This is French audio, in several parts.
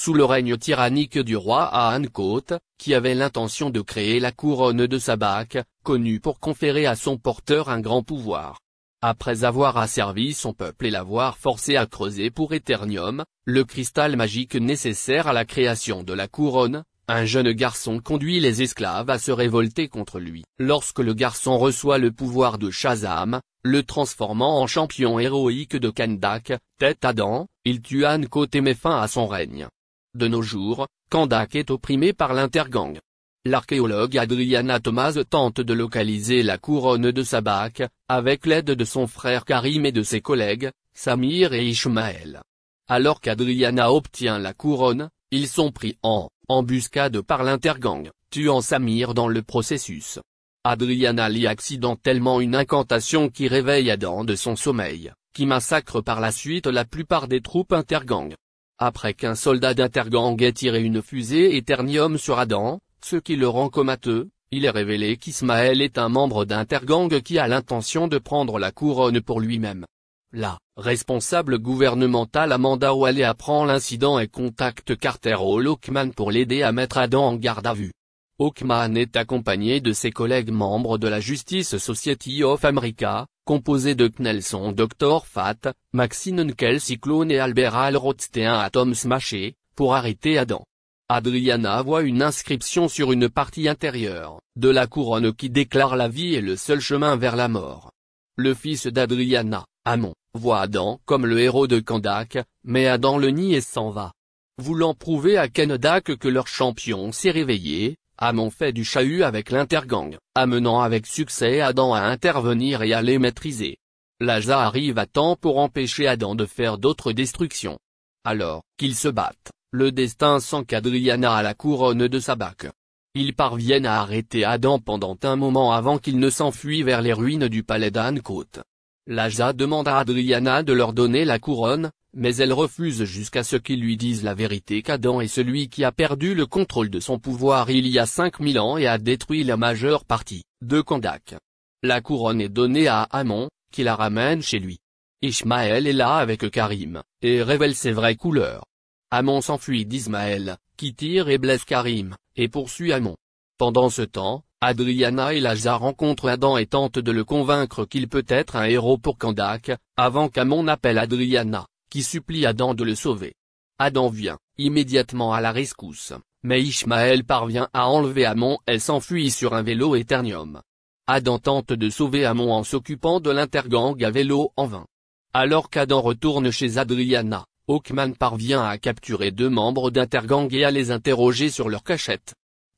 sous le règne tyrannique du roi Ahankot, qui avait l'intention de créer la couronne de Sabak, connue pour conférer à son porteur un grand pouvoir. Après avoir asservi son peuple et l'avoir forcé à creuser pour Eternium, le cristal magique nécessaire à la création de la couronne, un jeune garçon conduit les esclaves à se révolter contre lui. Lorsque le garçon reçoit le pouvoir de Shazam, le transformant en champion héroïque de Kandak, tête à dents, il tue Ahankot et met fin à son règne. De nos jours, Kandak est opprimé par l'intergang. L'archéologue Adriana Thomas tente de localiser la couronne de Sabak, avec l'aide de son frère Karim et de ses collègues, Samir et Ishmael. Alors qu'Adriana obtient la couronne, ils sont pris en embuscade par l'intergang, tuant Samir dans le processus. Adriana lit accidentellement une incantation qui réveille Adam de son sommeil, qui massacre par la suite la plupart des troupes intergang. Après qu'un soldat d'Intergang ait tiré une fusée Eternium sur Adam, ce qui le rend comateux, il est révélé qu'Ismaël est un membre d'Intergang qui a l'intention de prendre la couronne pour lui-même. La responsable gouvernementale Amanda Wale apprend l'incident et contacte Carter Hall Oakman pour l'aider à mettre Adam en garde à vue. Oakman est accompagné de ses collègues membres de la Justice Society of America, composés de Knelson Dr. Fat, Maxine Kel Cyclone et Albert Al Rothstein Atom Smasher, pour arrêter Adam. Adriana voit une inscription sur une partie intérieure de la couronne qui déclare la vie est le seul chemin vers la mort. Le fils d'Adriana, Amon, voit Adam comme le héros de Kandak, mais Adam le nie et s'en va. Voulant prouver à Kandak que leur champion s'est réveillé, Amon fait du chahut avec l'intergang, amenant avec succès Adam à intervenir et à les maîtriser. Laja arrive à temps pour empêcher Adam de faire d'autres destructions. Alors qu'ils se battent, le destin sent qu'Adriana a la couronne de Sabak. Ils parviennent à arrêter Adam pendant un moment avant qu'il ne s'enfuit vers les ruines du palais d'Ahankot. Laja demande à Adriana de leur donner la couronne, mais elle refuse jusqu'à ce qu'ils lui disent la vérité qu'Adam est celui qui a perdu le contrôle de son pouvoir il y a 5000 ans et a détruit la majeure partie de Kandak. La couronne est donnée à Amon, qui la ramène chez lui. Ishmael est là avec Karim, et révèle ses vraies couleurs. Amon s'enfuit d'Ismaël, qui tire et blesse Karim, et poursuit Amon. Pendant ce temps, Adriana et Laja rencontrent Adam et tentent de le convaincre qu'il peut être un héros pour Kandak, avant qu'Amon n'appelle Adriana, qui supplie Adam de le sauver. Adam vient immédiatement à la rescousse, mais Ishmael parvient à enlever Amon et s'enfuit sur un vélo Eternium. Adam tente de sauver Amon en s'occupant de l'intergang à vélo en vain. Alors qu'Adam retourne chez Adriana, Oakman parvient à capturer 2 membres d'Intergang et à les interroger sur leur cachette.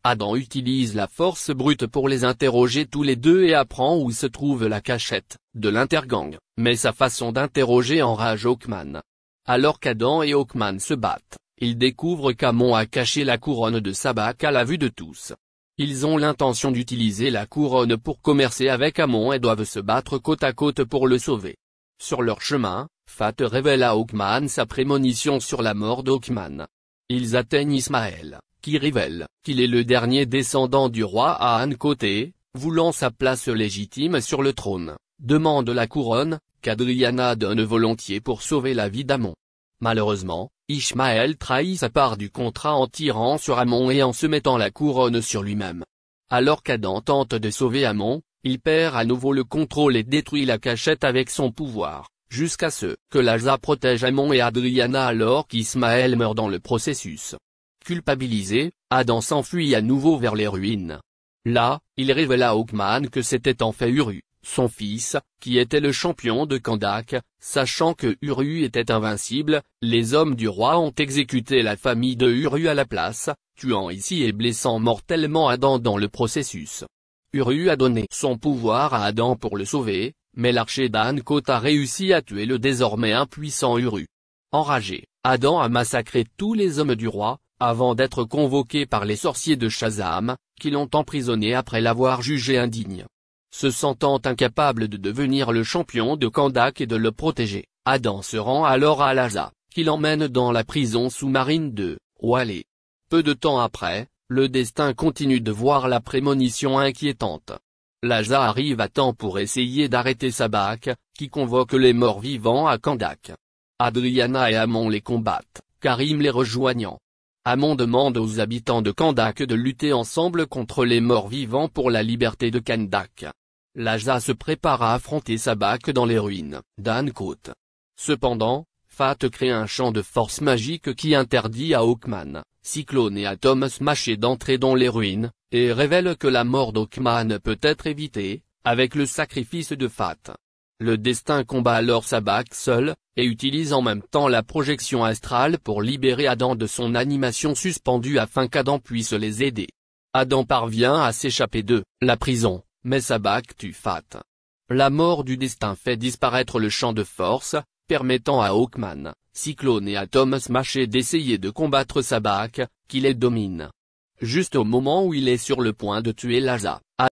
Adam utilise la force brute pour les interroger tous les deux et apprend où se trouve la cachette de l'Intergang, mais sa façon d'interroger enrage Oakman. Alors qu'Adam et Oakman se battent, ils découvrent qu'Amon a caché la couronne de Sabak à la vue de tous. Ils ont l'intention d'utiliser la couronne pour commercer avec Amon et doivent se battre côte à côte pour le sauver. Sur leur chemin, Fat révèle à Oakman sa prémonition sur la mort d'Oakman. Ils atteignent Ismaël, qui révèle qu'il est le dernier descendant du roi Ahankot et, voulant sa place légitime sur le trône, demande la couronne, qu'Adriana donne volontiers pour sauver la vie d'Amon. Malheureusement, Ishmael trahit sa part du contrat en tirant sur Amon et en se mettant la couronne sur lui-même. Alors qu'Adam tente de sauver Amon, il perd à nouveau le contrôle et détruit la cachette avec son pouvoir, jusqu'à ce que Laja protège Amon et Adriana alors qu'Ismaël meurt dans le processus. Culpabilisé, Adam s'enfuit à nouveau vers les ruines. Là, il révèle à Oakman que c'était en fait Uru, son fils, qui était le champion de Kandak. Sachant que Uru était invincible, les hommes du roi ont exécuté la famille de Uru à la place, tuant ici et blessant mortellement Adam dans le processus. Uru a donné son pouvoir à Adam pour le sauver, mais l'archer d'Ahankot a réussi à tuer le désormais impuissant Uru. Enragé, Adam a massacré tous les hommes du roi, avant d'être convoqué par les sorciers de Shazam, qui l'ont emprisonné après l'avoir jugé indigne. Se sentant incapable de devenir le champion de Kandak et de le protéger, Adam se rend alors à Laja, qui l'emmène dans la prison sous-marine de Wale. Peu de temps après, le destin continue de voir la prémonition inquiétante. Laja arrive à temps pour essayer d'arrêter Sabak, qui convoque les morts vivants à Kandak. Adriana et Amon les combattent, Karim les rejoignant. Amon demande aux habitants de Kandak de lutter ensemble contre les morts vivants pour la liberté de Kandak. Lhasa se prépare à affronter Sabak dans les ruines d'Ankot. Cependant, Fat crée un champ de force magique qui interdit à Hawkman, Cyclone et à Thomas Maché d'entrer dans les ruines, et révèle que la mort d'Hawkman peut être évitée, avec le sacrifice de Fat. Le destin combat alors Sabak seul, et utilise en même temps la projection astrale pour libérer Adam de son animation suspendue afin qu'Adam puisse les aider. Adam parvient à s'échapper de la prison, mais Sabak tue Fat. La mort du destin fait disparaître le champ de force, permettant à Hawkman, Cyclone et à Thomas Maché d'essayer de combattre Sabak, qui les domine. Juste au moment où il est sur le point de tuer Lhasa,